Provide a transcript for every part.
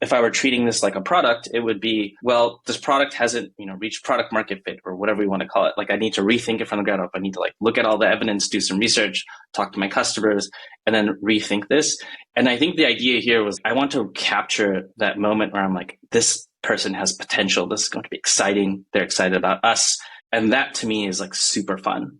if I were treating this like a product, it would be, well, this product hasn't, reached product market fit or whatever you want to call it. Like I need to rethink it from the ground up. I need to look at all the evidence, do some research, talk to my customers, and then rethink this. And I think the idea here was I want to capture that moment where I'm like, this person has potential. This is going to be exciting. They're excited about us. And that to me is super fun.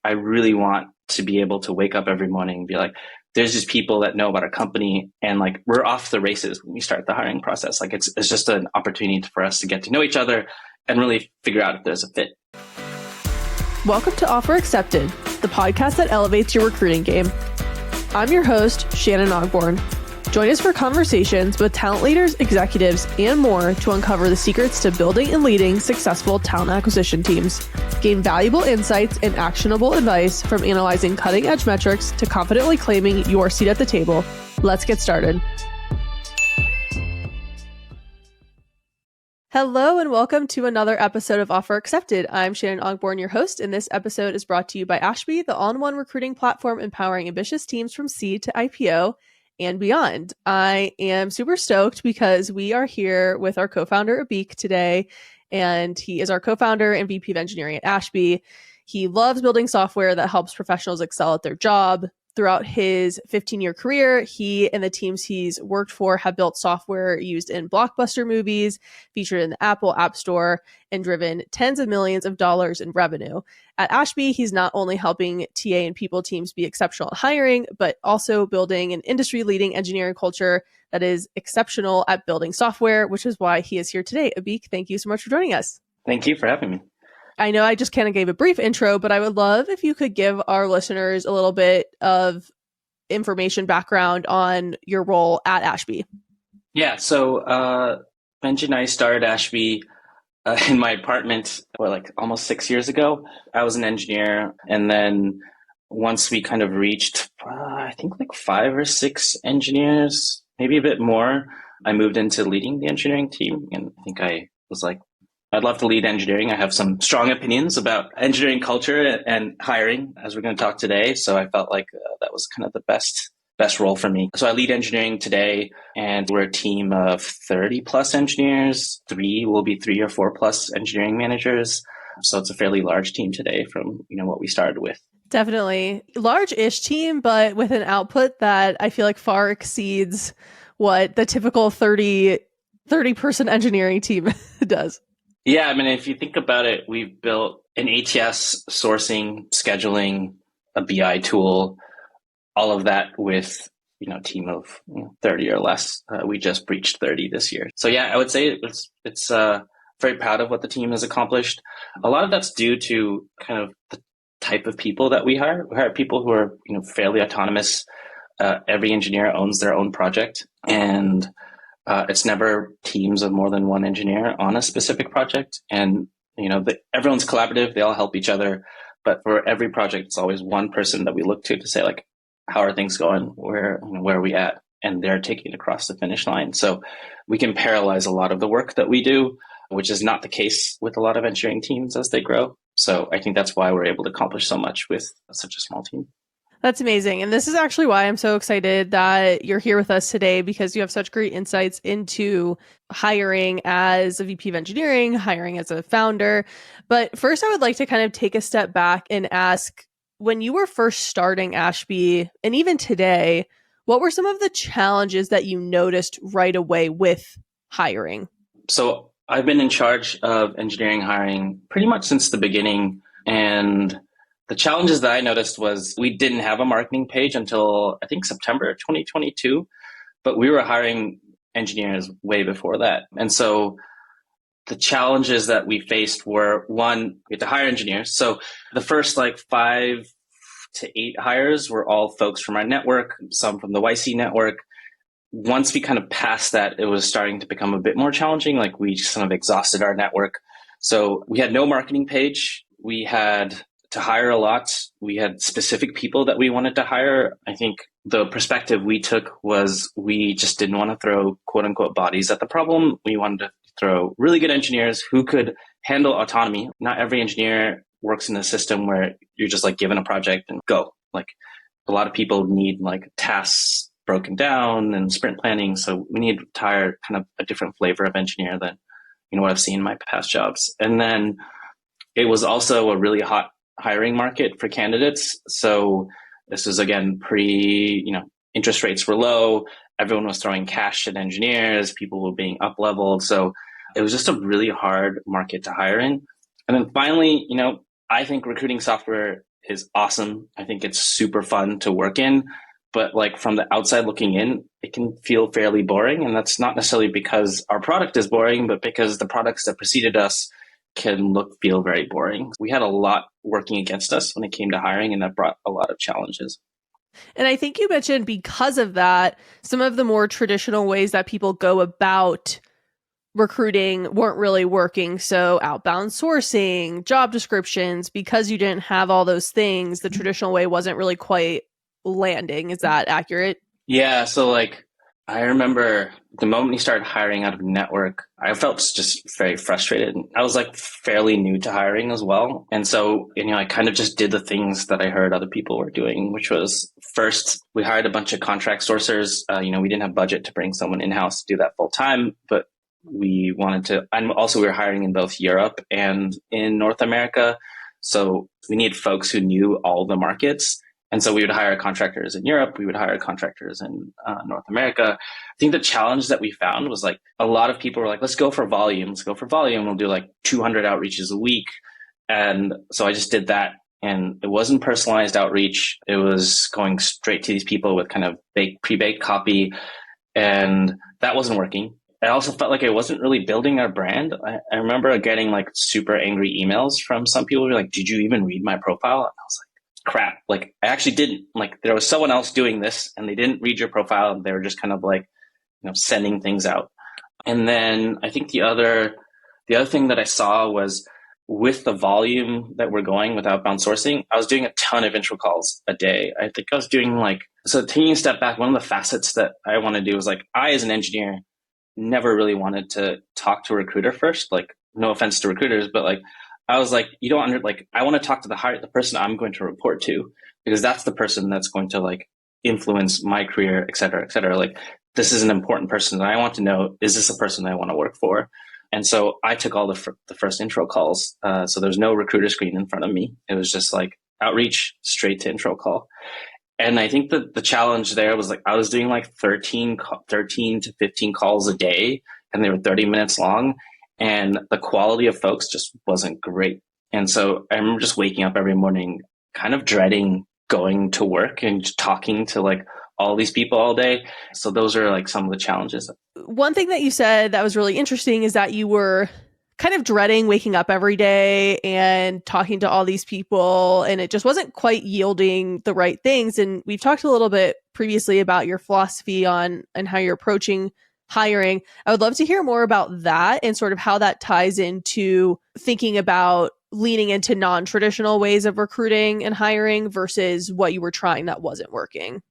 I really want to be able to wake up every morning and be like, there's just people that know about our company and we're off the races when we start the hiring process. It's just an opportunity for us to get to know each other and really figure out if there's a fit. Welcome to Offer Accepted, the podcast that elevates your recruiting game. I'm your host, Shannon Ogborn. Join us for conversations with talent leaders, executives, and more to uncover the secrets to building and leading successful talent acquisition teams. Gain valuable insights and actionable advice from analyzing cutting-edge metrics to confidently claiming your seat at the table. Let's get started. Hello and welcome to another episode of Offer Accepted. I'm Shannon Ogborn, your host, and this episode is brought to you by Ashby, the all-in-one recruiting platform empowering ambitious teams from seed to IPO and beyond. I am super stoked because we are here with our co-founder, Abhik, today, and he is our co-founder and VP of engineering at Ashby. He loves building software that helps professionals excel at their job. Throughout his 15-year career, he and the teams he's worked for have built software used in blockbuster movies, featured in the Apple App Store, and driven tens of millions of dollars in revenue. At Ashby, he's not only helping TA and people teams be exceptional at hiring, but also building an industry-leading engineering culture that is exceptional at building software, which is why he is here today. Abhik, thank you so much for joining us. Thank you for having me. I know I just kind of gave a brief intro, but I would love if you could give our listeners a little bit of information background on your role at Ashby. Yeah, so Benji and I started Ashby in my apartment, almost 6 years ago. I was an engineer, and then once we kind of reached, I think 5 or 6 engineers, maybe a bit more, I moved into leading the engineering team, and I think I was I'd love to lead engineering. I have some strong opinions about engineering culture and hiring, as we're going to talk today. So I felt like that was kind of the best role for me. So I lead engineering today, and we're a team of 30 plus engineers. Will be 3 or 4 plus engineering managers. So it's a fairly large team today from what we started with. Definitely large-ish team, but with an output that I feel like far exceeds what the typical 30-person engineering team does. Yeah, I mean, if you think about it, we've built an ATS sourcing, scheduling, a BI tool, all of that with, a team of 30 or less. We just breached 30 this year. So yeah, I would say it's very proud of what the team has accomplished. A lot of that's due to kind of the type of people that we hire. We hire people who are, fairly autonomous. Every engineer owns their own project, and it's never teams of more than one engineer on a specific project. And, everyone's collaborative. They all help each other. But for every project, it's always one person that we look to say, how are things going? Where are we at? And they're taking it across the finish line. So we can parallelize a lot of the work that we do, which is not the case with a lot of engineering teams as they grow. So I think that's why we're able to accomplish so much with such a small team. That's amazing. And this is actually why I'm so excited that you're here with us today, because you have such great insights into hiring as a VP of engineering, hiring as a founder. But first, I would like to kind of take a step back and ask, when you were first starting Ashby, and even today, what were some of the challenges that you noticed right away with hiring? So I've been in charge of engineering hiring pretty much since the beginning. And the challenges that I noticed was we didn't have a marketing page until I think September 2022, but we were hiring engineers way before that. And so the challenges that we faced were, one, we had to hire engineers. So the first 5 to 8 hires were all folks from our network, some from the YC network. Once we kind of passed that, it was starting to become a bit more challenging. We just kind of exhausted our network. So we had no marketing page. We had to hire a lot. We had specific people that we wanted to hire. I think the perspective we took was we just didn't want to throw quote unquote bodies at the problem. We wanted to throw really good engineers who could handle autonomy. Not every engineer works in a system where you're just given a project and go. A lot of people need tasks broken down and sprint planning. So we need to hire kind of a different flavor of engineer than, what I've seen in my past jobs. And then it was also a really hot hiring market for candidates. So this was again interest rates were low. Everyone was throwing cash at engineers. People were being up leveled. So it was just a really hard market to hire in. And then finally, I think recruiting software is awesome. I think it's super fun to work in, but like from the outside looking in, it can feel fairly boring. And that's not necessarily because our product is boring, but because the products that preceded us can feel very boring. We had a lot working against us when it came to hiring, and that brought a lot of challenges. And I think you mentioned because of that, some of the more traditional ways that people go about recruiting weren't really working. So outbound sourcing, job descriptions, because you didn't have all those things, the traditional way wasn't really quite landing. Is that accurate? Yeah. So I remember the moment you started hiring out of network, I felt just very frustrated. I was fairly new to hiring as well. And so, I kind of just did the things that I heard other people were doing, which was first, we hired a bunch of contract sourcers. We didn't have budget to bring someone in-house to do that full time, but we wanted to, and also we were hiring in both Europe and in North America. So we needed folks who knew all the markets. And so we would hire contractors in Europe. We would hire contractors in North America. I think the challenge that we found was a lot of people were let's go for volume. Let's go for volume. We'll do 200 outreaches a week. And so I just did that. And it wasn't personalized outreach. It was going straight to these people with kind of pre-baked copy. And that wasn't working. I also felt like I wasn't really building our brand. I remember getting super angry emails from some people who were did you even read my profile? And I was crap. I actually didn't. There was someone else doing this and they didn't read your profile. And they were just kind of sending things out. And then I think the other thing that I saw was with the volume that we're going with outbound sourcing, I was doing a ton of intro calls a day. I think I was doing so taking a step back, one of the facets that I want to do is I, as an engineer, never really wanted to talk to a recruiter first. No offense to recruiters, but I was you don't I want to talk to the person I'm going to report to, because that's the person that's going to influence my career, et cetera, et cetera. This is an important person that I want to know, is this a person I want to work for? And so I took all the first intro calls. So there's no recruiter screen in front of me. It was just outreach straight to intro call. And I think that the challenge there was I was doing 13 to 15 calls a day, and they were 30 minutes long. And the quality of folks just wasn't great. And so I remember just waking up every morning, kind of dreading going to work and talking to all these people all day. So those are some of the challenges. One thing that you said that was really interesting is that you were kind of dreading waking up every day and talking to all these people, and it just wasn't quite yielding the right things. And we've talked a little bit previously about your philosophy on and how you're approaching hiring. I would love to hear more about that and sort of how that ties into thinking about leaning into non-traditional ways of recruiting and hiring versus what you were trying that wasn't working.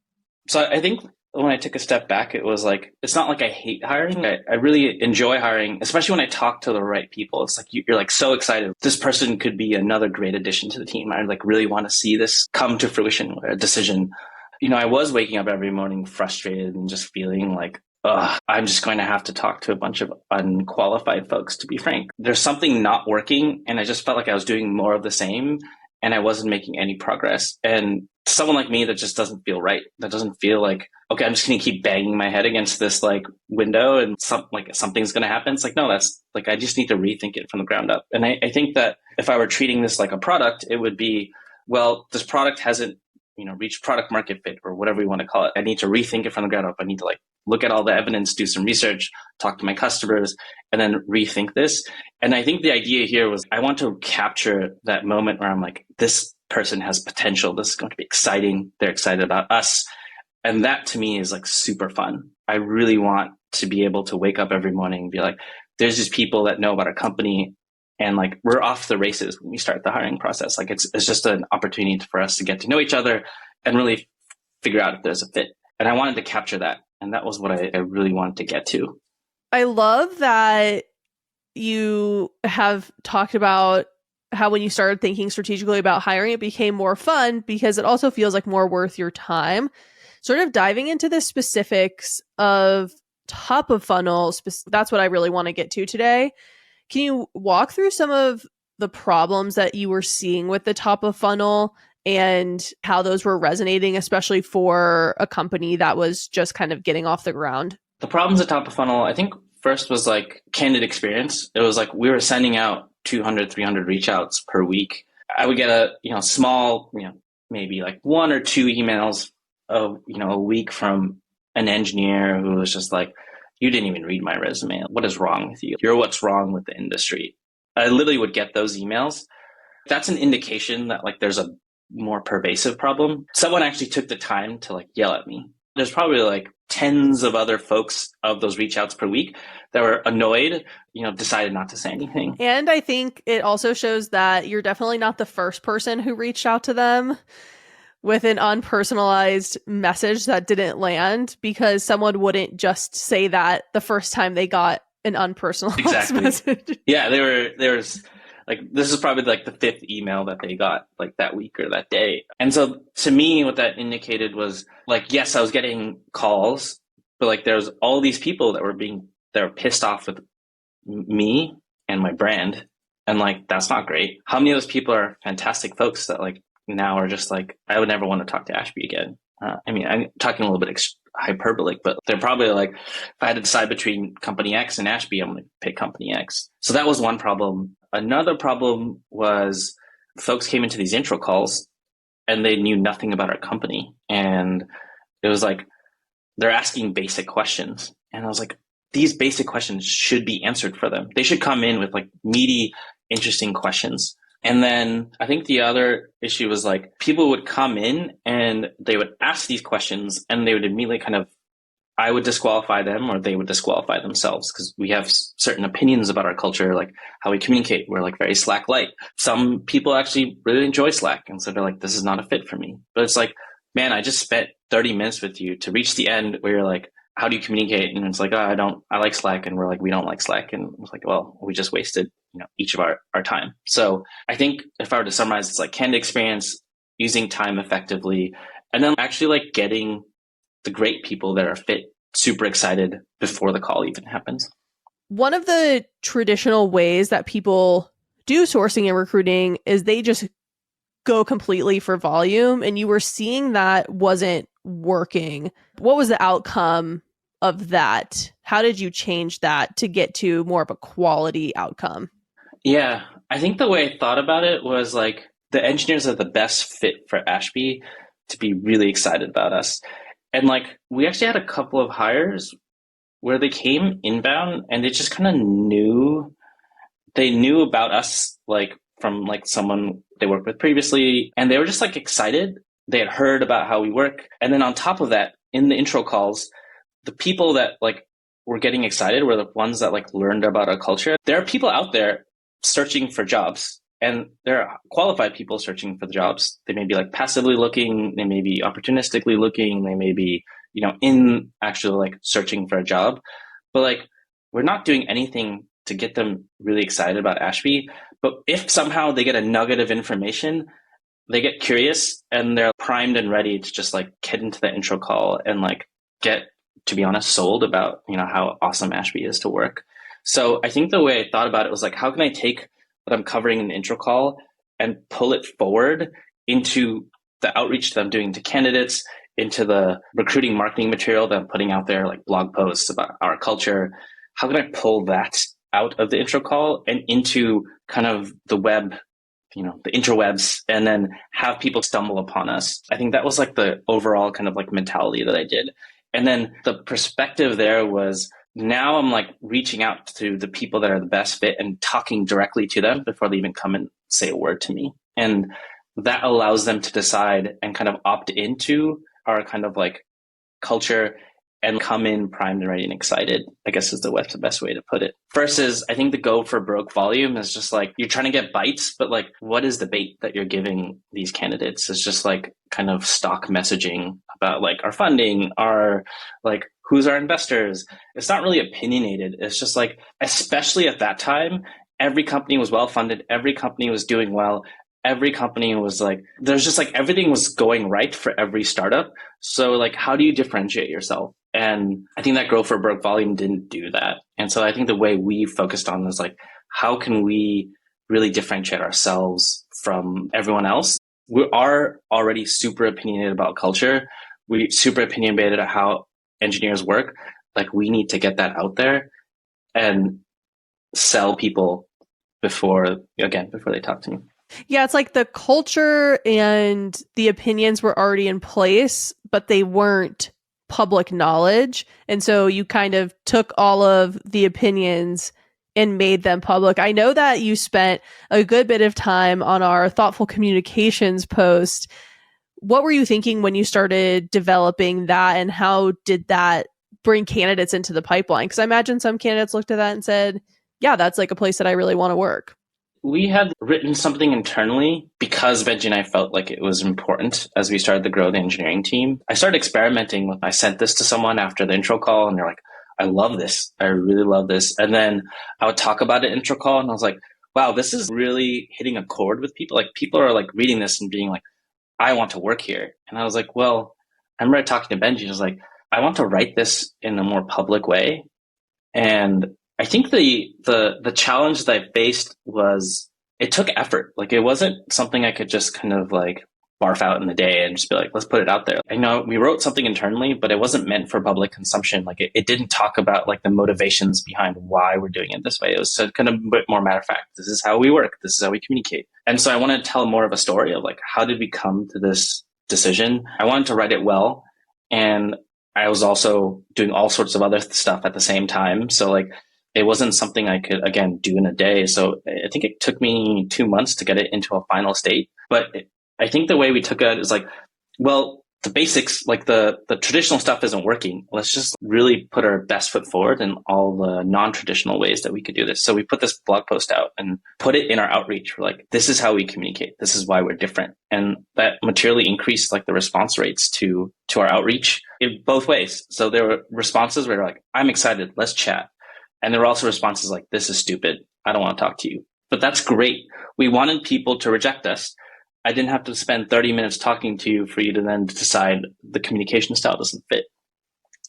So I think when I took a step back, it was it's not I hate hiring. I really enjoy hiring, especially when I talk to the right people. It's you're so excited. This person could be another great addition to the team. I really want to see this come to fruition, a decision. I was waking up every morning frustrated and just feeling I'm just going to have to talk to a bunch of unqualified folks, to be frank. There's something not working, and I just felt I was doing more of the same, and I wasn't making any progress. And someone like me, that just doesn't feel right. That doesn't feel okay, I'm just going to keep banging my head against this window and something's going to happen. It's no, that's I just need to rethink it from the ground up. And I think that if I were treating this like a product, it would be, well, this product hasn't, reached product market fit or whatever you want to call it. I need to rethink it from the ground up. I need to look at all the evidence, do some research, talk to my customers, and then rethink this. And I think the idea here was I want to capture that moment where I'm this person has potential. This is going to be exciting. They're excited about us. And that to me is super fun. I really want to be able to wake up every morning and be there's just people that know about our company, and we're off the races when we start the hiring process. It's just an opportunity for us to get to know each other and really figure out if there's a fit. And I wanted to capture that. And that was what I really wanted to get to. I love that you have talked about how when you started thinking strategically about hiring, it became more fun because it also feels more worth your time. Sort of diving into the specifics of top of funnel, that's what I really want to get to today. Can you walk through some of the problems that you were seeing with the top of funnel and how those were resonating, especially for a company that was just kind of getting off the ground? The problems at top of funnel, I think first was like candid experience. It was like we were sending out 200, 300 reach outs per week. I would get a small, maybe like one or two emails a week from an engineer who was just like, you didn't even read my resume. What is wrong with you? You're what's wrong with the industry. I literally would get those emails. That's an indication that like there's a more pervasive problem. Someone actually took the time to like yell at me. There's probably like tens of other folks of those reach outs per week that were annoyed, decided not to say anything. And I think it also shows that you're definitely not the first person who reached out to them with an unpersonalized message that didn't land, because someone wouldn't just say that the first time they got an unpersonalized message. Yeah, there was like, this is probably like the fifth email that they got like that week or that day. And so to me, what that indicated was like, yes, I was getting calls, but like there's all these people that were pissed off with me and my brand. And like, that's not great. How many of those people are fantastic folks that like now are just like, I would never want to talk to Ashby again. I'm talking a little bit hyperbolic, but they're probably like, if I had to decide between company X and Ashby, I'm going to pick company X. So that was one problem. Another problem was folks came into these intro calls and they knew nothing about our company. And it was like, they're asking basic questions. And I was like, these basic questions should be answered for them. They should come in with like meaty, interesting questions. And then I think the other issue was like people would come in and they would ask these questions and they would immediately I would disqualify them or they would disqualify themselves because we have certain opinions about our culture, like how we communicate. We're like very Slack light. Some people actually really enjoy Slack. And so they're like, this is not a fit for me. But it's like, man, I just spent 30 minutes with you to reach the end where you're like, how do you communicate? And it's like, I like Slack. And we're like, we don't like Slack. And it's like, well, we just wasted, each of our time. So I think if I were to summarize, it's like candid experience, using time effectively, and then actually like getting the great people that are fit, super excited before the call even happens. One of the traditional ways that people do sourcing and recruiting is they just go completely for volume. And you were seeing that wasn't working. What was the outcome of that? How did you change that to get to more of a quality outcome? Yeah, I think the way I thought about it was like the engineers are the best fit for Ashby to be really excited about us. And like we actually had a couple of hires where they came inbound and they just kind of knew about us like from like someone they worked with previously, and they were just like excited. They had heard about how we work. And then on top of that, in the intro calls, the people that like were getting excited were the ones that like learned about our culture. There are people out there searching for jobs, and there are qualified people searching for the jobs. They may be like passively looking, they may be opportunistically looking, they may be, in actually like searching for a job. But like, we're not doing anything to get them really excited about Ashby. But if somehow they get a nugget of information, they get curious and they're primed and ready to just like get into the intro call and like get, to be honest, sold about, how awesome Ashby is to work. So I think the way I thought about it was like, how can I take what I'm covering in the intro call and pull it forward into the outreach that I'm doing to candidates, into the recruiting marketing material that I'm putting out there, like blog posts about our culture. How can I pull that out of the intro call and into kind of the web, the interwebs, and then have people stumble upon us? I think that was like the overall kind of like mentality that I did. And then the perspective there was, now I'm like reaching out to the people that are the best fit and talking directly to them before they even come and say a word to me. And that allows them to decide and kind of opt into our kind of like culture and come in primed and ready and excited, I guess is the best way to put it. Versus, I think the go for broke volume is just like, you're trying to get bites, but like, what is the bait that you're giving these candidates? It's just like kind of stock messaging about like our funding, our like, who's our investors? It's not really opinionated. It's just like, especially at that time, every company was well funded. Every company was doing well. every company was like, there's just like everything was going right for every startup. So like, how do you differentiate yourself? And I think that Grow for Broke volume didn't do that. And so I think the way we focused on was like, how can we really differentiate ourselves from everyone else? We are already super opinionated about culture. We super opinionated at how engineers work. Like we need to get that out there and sell people before they talk to me. Yeah, it's like the culture and the opinions were already in place, but they weren't public knowledge. And so you kind of took all of the opinions and made them public. I know that you spent a good bit of time on our thoughtful communications post. What were you thinking when you started developing that, and how did that bring candidates into the pipeline? Because I imagine some candidates looked at that and said, yeah, that's like a place that I really want to work. We had written something internally because Benji and I felt like it was important as we started to grow the engineering team. I started experimenting with, I sent this to someone after the intro call and they're like, I love this. I really love this. And then I would talk about it intro call and I was like, wow, this is really hitting a chord with people. Like people are like reading this and being like, I want to work here. And I was like, well, I remember talking to Benji. I was like, I want to write this in a more public way. And I think the challenge that I faced was it took effort. Like it wasn't something I could just kind of like barf out in the day and just be like, let's put it out there. I know we wrote something internally, but it wasn't meant for public consumption. Like it didn't talk about like the motivations behind why we're doing it this way. It was kind of a bit more matter of fact. This is how we work. This is how we communicate. And so I wanted to tell more of a story of like, how did we come to this decision? I wanted to write it well. And I was also doing all sorts of other stuff at the same time. So like, it wasn't something I could, again, do in a day. So I think it took me 2 months to get it into a final state. But I think the way we took it is like, well, the basics, like the traditional stuff isn't working. Let's just really put our best foot forward in all the non-traditional ways that we could do this. So we put this blog post out and put it in our outreach. We're like, this is how we communicate. This is why we're different. And that materially increased like the response rates to our outreach in both ways. So there were responses where they're like, I'm excited. Let's chat. And there were also responses like, this is stupid. I don't want to talk to you. But that's great. We wanted people to reject us. I didn't have to spend 30 minutes talking to you for you to then decide the communication style doesn't fit.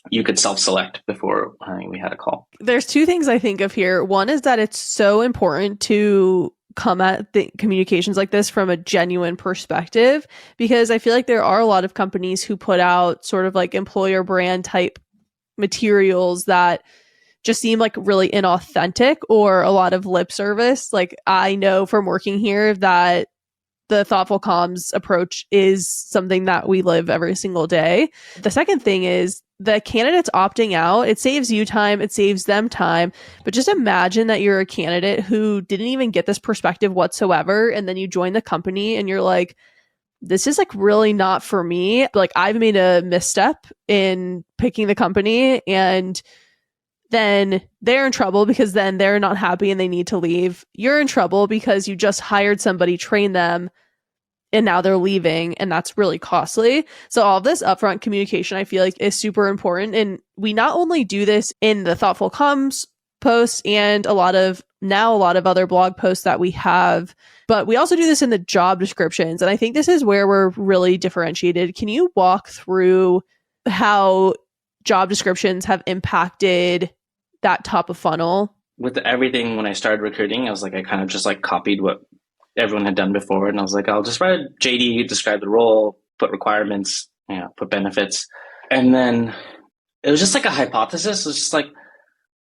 You could self-select before we had a call. There's two things I think of here. One is that it's so important to come at the communications like this from a genuine perspective, because I feel like there are a lot of companies who put out sort of like employer brand type materials that just seem like really inauthentic or a lot of lip service. Like I know from working here that the thoughtful comms approach is something that we live every single day. The second thing is the candidates opting out. It saves you time. It saves them time. But just imagine that you're a candidate who didn't even get this perspective whatsoever. And then you join the company and you're like, this is like really not for me. Like I've made a misstep in picking the company, and then they're in trouble because then they're not happy and they need to leave. You're in trouble because you just hired somebody, trained them, and now they're leaving, and that's really costly. So all of this upfront communication, I feel like, is super important. And we not only do this in the thoughtful comms posts and a lot of other blog posts that we have, but we also do this in the job descriptions. And I think this is where we're really differentiated. Can you walk through how job descriptions have impacted that top of funnel? With everything, when I started recruiting, I was like, I kind of just like copied what everyone had done before. And I was like, I'll just write a JD, describe the role, put requirements, put benefits. And then it was just like a hypothesis. It was just like,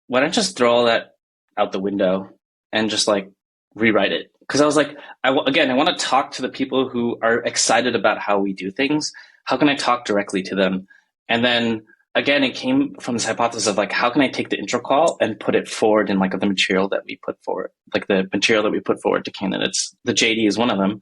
why don't I just throw all that out the window and just like rewrite it? Because I was like, I want to talk to the people who are excited about how we do things. How can I talk directly to them? And then again, it came from this hypothesis of like, how can I take the intro call and put it forward in like the material that we put forward, like the material that we put forward to candidates. The JD is one of them.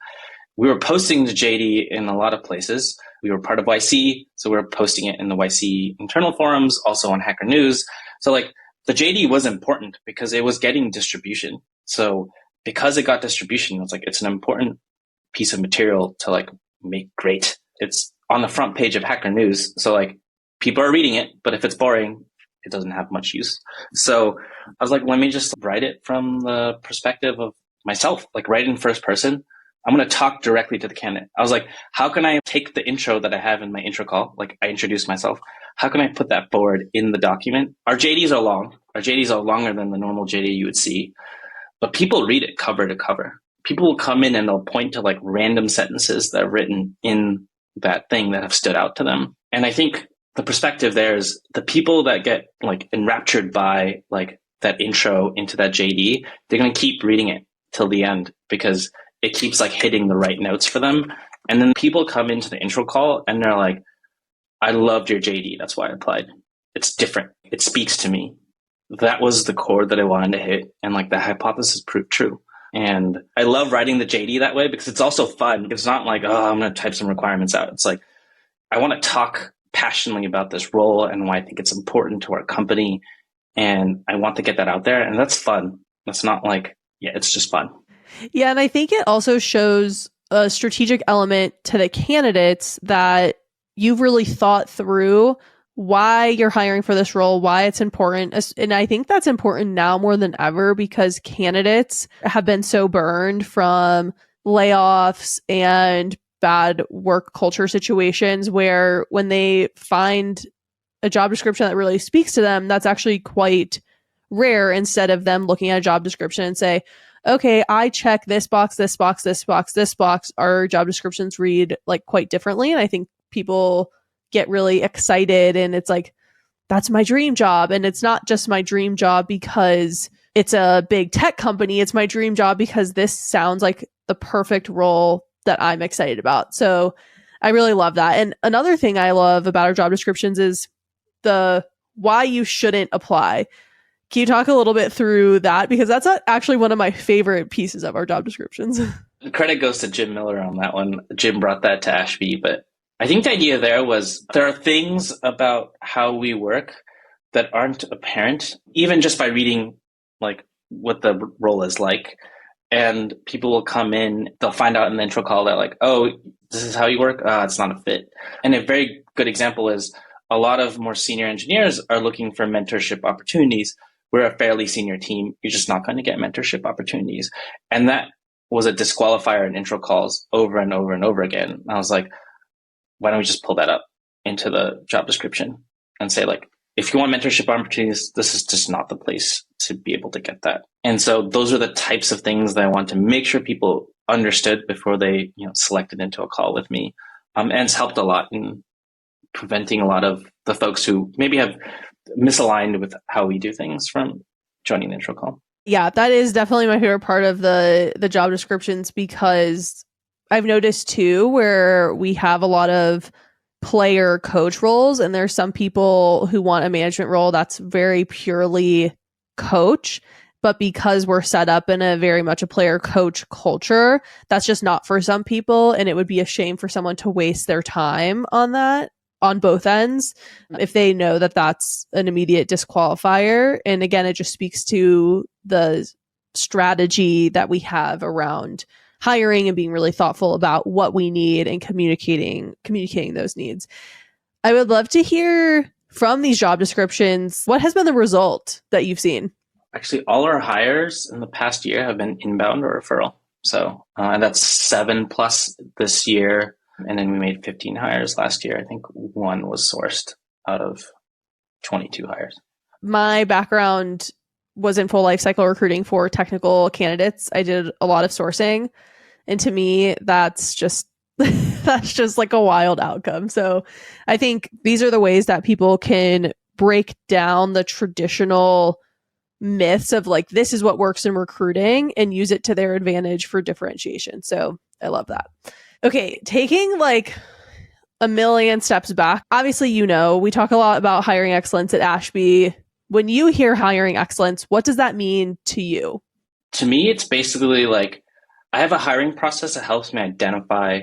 We were posting the JD in a lot of places. We were part of YC, so we were posting it in the YC internal forums, also on Hacker News. So like the JD was important because it was getting distribution. So because it got distribution, it's an important piece of material to like make great. It's on the front page of Hacker News. So like, people are reading it, but if it's boring, it doesn't have much use. So I was like, let me just write it from the perspective of myself, like write it in first person. I'm going to talk directly to the candidate. I was like, how can I take the intro that I have in my intro call? Like, I introduce myself. How can I put that forward in the document? Our JDs are long. Our JDs are longer than the normal JD you would see, but people read it cover to cover. People will come in and they'll point to like random sentences that are written in that thing that have stood out to them. And I think the perspective there is the people that get like enraptured by like that intro into that JD, they're going to keep reading it till the end because it keeps like hitting the right notes for them. And then people come into the intro call and they're like, I loved your JD. That's why I applied. It's different. It speaks to me. That was the chord that I wanted to hit. And like the hypothesis proved true. And I love writing the JD that way because it's also fun. It's not like, oh, I'm going to type some requirements out. It's like, I want to talk passionately about this role and why I think it's important to our company. And I want to get that out there. And that's fun. That's not like, yeah, it's just fun. Yeah. And I think it also shows a strategic element to the candidates that you've really thought through why you're hiring for this role, why it's important. And I think that's important now more than ever because candidates have been so burned from layoffs and bad work culture situations where when they find a job description that really speaks to them, that's actually quite rare instead of them looking at a job description and say, okay, I check this box, this box, this box, this box. Our job descriptions read like quite differently. And I think people get really excited and it's like, that's my dream job. And it's not just my dream job because it's a big tech company. It's my dream job because this sounds like the perfect role that I'm excited about. So I really love that. And another thing I love about our job descriptions is the why you shouldn't apply. Can you talk a little bit through that? Because that's actually one of my favorite pieces of our job descriptions. Credit goes to Jim Miller on that one. Jim brought that to Ashby, but I think the idea there was there are things about how we work that aren't apparent, even just by reading like what the role is like. And people will come in, they'll find out in the intro call that like, oh, this is how you work? It's not a fit. And a very good example is a lot of more senior engineers are looking for mentorship opportunities. We're a fairly senior team. You're just not going to get mentorship opportunities. And that was a disqualifier in intro calls over and over and over again. And I was like, why don't we just pull that up into the job description and say like, if you want mentorship opportunities, this is just not the place to be able to get that. And so those are the types of things that I want to make sure people understood before they, selected into a call with me. And it's helped a lot in preventing a lot of the folks who maybe have misaligned with how we do things from joining the intro call. Yeah, that is definitely my favorite part of the job descriptions because I've noticed too where we have a lot of player coach roles and there's some people who want a management role that's very purely coach, but because we're set up in a very much a player coach culture, that's just not for some people. And it would be a shame for someone to waste their time on that on both ends if they know that that's an immediate disqualifier. And again, it just speaks to the strategy that we have around hiring and being really thoughtful about what we need and communicating those needs. I would love to hear from these job descriptions, what has been the result that you've seen? Actually, all our hires in the past year have been inbound or referral. So, and that's 7+ this year. And then we made 15 hires last year. I think one was sourced out of 22 hires. My background was in full life cycle recruiting for technical candidates. I did a lot of sourcing. And to me, that's just like a wild outcome. So I think these are the ways that people can break down the traditional myths of like, this is what works in recruiting and use it to their advantage for differentiation. So I love that. Okay, taking like a million steps back. Obviously, we talk a lot about hiring excellence at Ashby. When you hear hiring excellence, what does that mean to you? To me, it's basically like I have a hiring process that helps me identify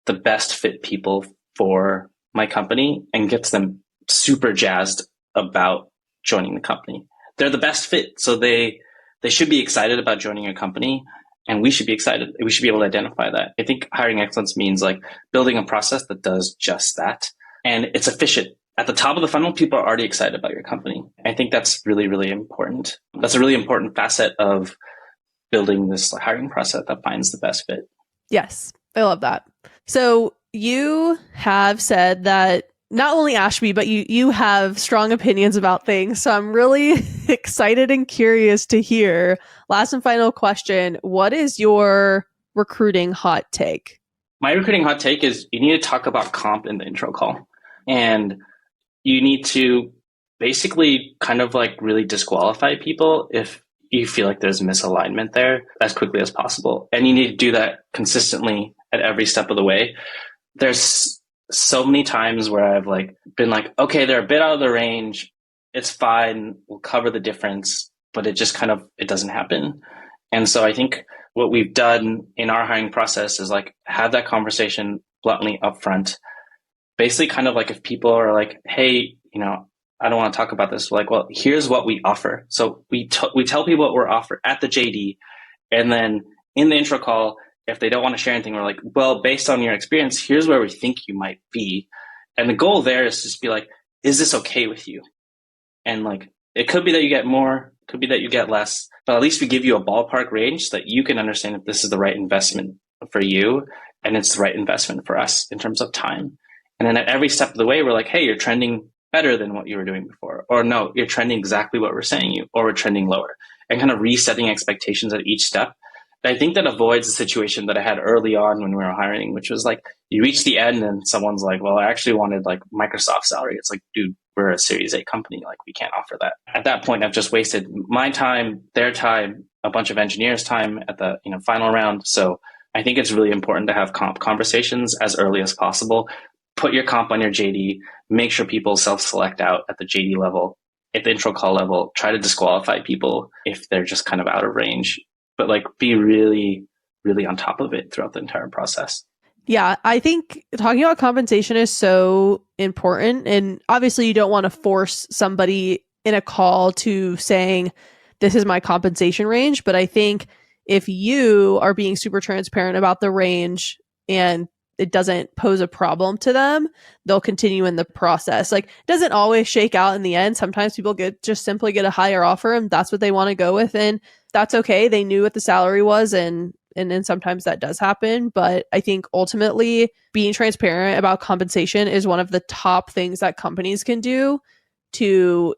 the best fit people for my company and gets them super jazzed about joining the company. They're the best fit, so they should be excited about joining your company. And we should be excited. We should be able to identify that. I think hiring excellence means like building a process that does just that. And it's efficient. At the top of the funnel, people are already excited about your company. I think that's really, really important. That's a really important facet of building this hiring process that finds the best fit. Yes, I love that. So you have said that not only Ashby, but you have strong opinions about things. So I'm really excited and curious to hear. Last and final question. What is your recruiting hot take? My recruiting hot take is you need to talk about comp in the intro call. And you need to basically kind of like really disqualify people if you feel like there's misalignment there as quickly as possible. And you need to do that consistently at every step of the way. There's so many times where I've like been like, okay, they're a bit out of the range. It's fine. We'll cover the difference, but it just it doesn't happen. And so I think what we've done in our hiring process is like have that conversation bluntly upfront. Basically kind of like if people are like, hey, I don't want to talk about this. We're like, well, here's what we offer. So we tell people what we're offering at the JD. And then in the intro call, if they don't want to share anything, we're like, well, based on your experience, here's where we think you might be. And the goal there is just be like, is this okay with you? And like, it could be that you get more, could be that you get less, but at least we give you a ballpark range so that you can understand if this is the right investment for you and it's the right investment for us in terms of time. And then at every step of the way, we're like, hey, you're trending better than what you were doing before. Or no, you're trending exactly what we're saying you, or we're trending lower. And kind of resetting expectations at each step. And I think that avoids the situation that I had early on when we were hiring, which was like, you reach the end and someone's like, well, I actually wanted like Microsoft salary. It's like, dude, we're a Series A company. Like, we can't offer that. At that point, I've just wasted my time, their time, a bunch of engineers' time at the final round. So I think it's really important to have comp conversations as early as possible. Put your comp on your JD, make sure people self-select out at the JD level, at the intro call level, try to disqualify people if they're just kind of out of range, but like be really, really on top of it throughout the entire process. Yeah, I think talking about compensation is so important. And obviously you don't want to force somebody in a call to saying, this is my compensation range. But I think if you are being super transparent about the range and it doesn't pose a problem to them, they'll continue in the process. Like, it doesn't always shake out in the end. Sometimes people just simply get a higher offer and that's what they want to go with. And that's okay. They knew what the salary was, and then sometimes that does happen. But I think ultimately being transparent about compensation is one of the top things that companies can do to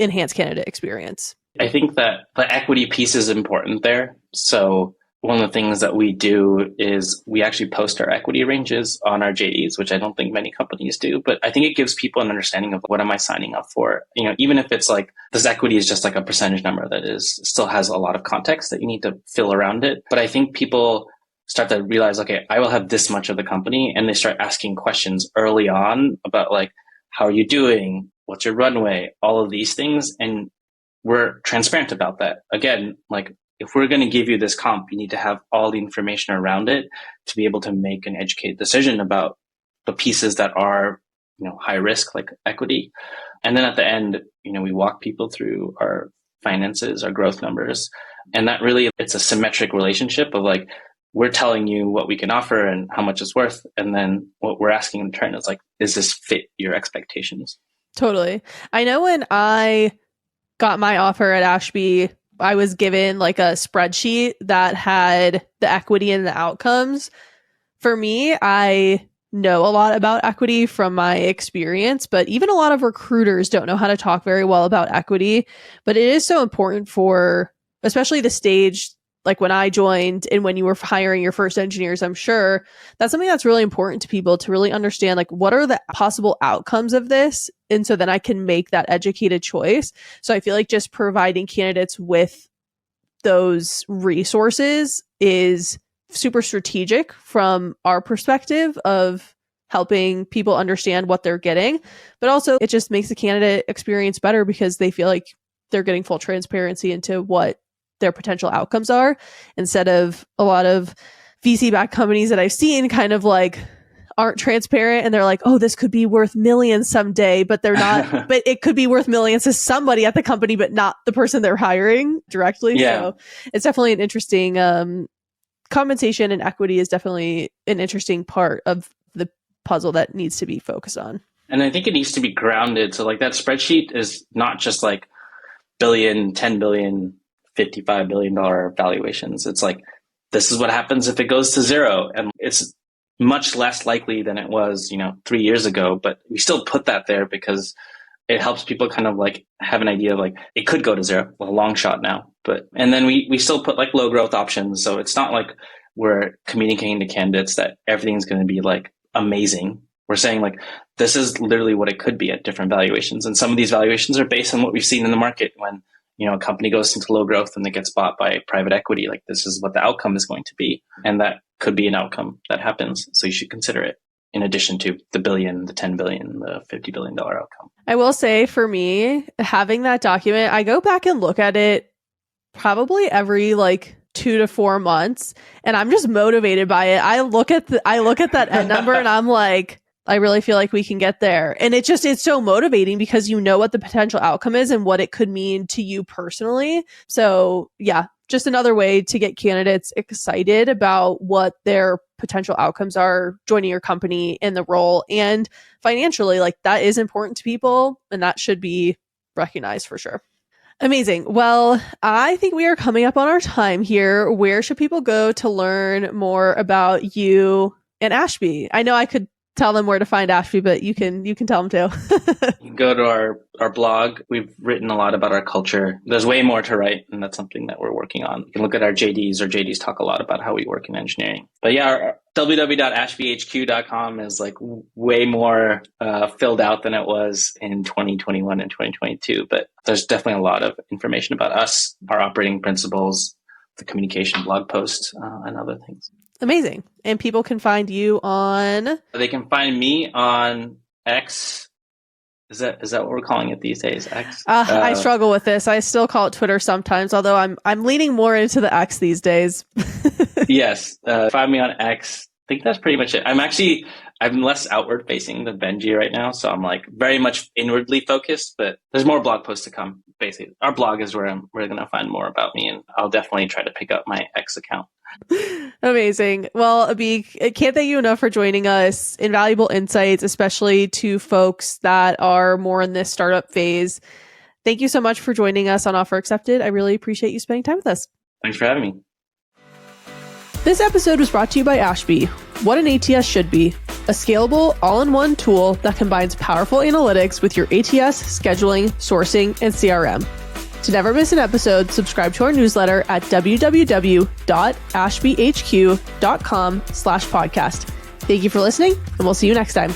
enhance candidate experience. I think that the equity piece is important there. So one of the things that we do is we actually post our equity ranges on our JDs, which I don't think many companies do, but I think it gives people an understanding of what am I signing up for? Even if it's like this equity is just like a percentage number that still has a lot of context that you need to fill around it. But I think people start to realize, okay, I will have this much of the company, and they start asking questions early on about like, how are you doing? What's your runway? All of these things. And we're transparent about that. Again, like, if we're going to give you this comp, you need to have all the information around it to be able to make an educated decision about the pieces that are, high risk, like equity. And then at the end, we walk people through our finances, our growth numbers. And that really, it's a symmetric relationship of like, we're telling you what we can offer and how much it's worth. And then what we're asking in turn is like, does this fit your expectations? Totally. I know when I got my offer at Ashby, I was given like a spreadsheet that had the equity and the outcomes. For me, I know a lot about equity from my experience, but even a lot of recruiters don't know how to talk very well about equity. But it is so important for, especially the stage, like when I joined and when you were hiring your first engineers, I'm sure that's something that's really important to people to really understand, like, what are the possible outcomes of this? And so then I can make that educated choice. So I feel like just providing candidates with those resources is super strategic from our perspective of helping people understand what they're getting. But also it just makes the candidate experience better because they feel like they're getting full transparency into what their potential outcomes are, instead of a lot of VC-backed companies that I've seen kind of like aren't transparent and they're like, oh, this could be worth millions someday, but they're not, but it could be worth millions to somebody at the company, but not the person they're hiring directly. Yeah. So it's definitely an interesting compensation, and equity is definitely an interesting part of the puzzle that needs to be focused on. And I think it needs to be grounded. So like that spreadsheet is not just like billion, 10 billion, $55 billion valuations. It's like, this is what happens if it goes to zero. And it's much less likely than it was, 3 years ago, but we still put that there because it helps people kind of like have an idea of like, it could go to zero, a long shot now. And then we still put like low growth options. So it's not like we're communicating to candidates that everything's going to be like amazing. We're saying like, this is literally what it could be at different valuations. And some of these valuations are based on what we've seen in the market when, a company goes into low growth and it gets bought by private equity. Like this is what the outcome is going to be. And that could be an outcome that happens. So you should consider it in addition to the billion, the 10 billion, the $50 billion outcome. I will say for me, having that document, I go back and look at it probably every like 2 to 4 months. And I'm just motivated by it. I look at that end number and I'm like, I really feel like we can get there. And it's so motivating because you know what the potential outcome is and what it could mean to you personally. So yeah, just another way to get candidates excited about what their potential outcomes are joining your company in the role. And financially, like that is important to people and that should be recognized for sure. Amazing. Well, I think we are coming up on our time here. Where should people go to learn more about you and Ashby? I know I could tell them where to find Ashby, but you can tell them too. You can go to our blog. We've written a lot about our culture. There's way more to write, and that's something that we're working on. You can look at our JDs. Our JDs talk a lot about how we work in engineering. But yeah, our www.ashbyhq.com is like way more filled out than it was in 2021 and 2022. But there's definitely a lot of information about us, our operating principles, the communication blog post, and other things. Amazing. And people can find you on... They can find me on X. Is that what we're calling it these days? X? I struggle with this. I still call it Twitter sometimes, although I'm leaning more into the X these days. Yes. Find me on X. I think that's pretty much it. I'm less outward facing than Benji right now. So I'm like very much inwardly focused, but there's more blog posts to come. Basically, our blog is where we're going to find more about me, and I'll definitely try to pick up my X account. Amazing. Well, Abhik, I can't thank you enough for joining us. Invaluable insights, especially to folks that are more in this startup phase. Thank you so much for joining us on Offer Accepted. I really appreciate you spending time with us. Thanks for having me. This episode was brought to you by Ashby. What an ATS should be. A scalable, all-in-one tool that combines powerful analytics with your ATS, scheduling, sourcing, and CRM. To never miss an episode, subscribe to our newsletter at www.ashbyhq.com/podcast. Thank you for listening, and we'll see you next time.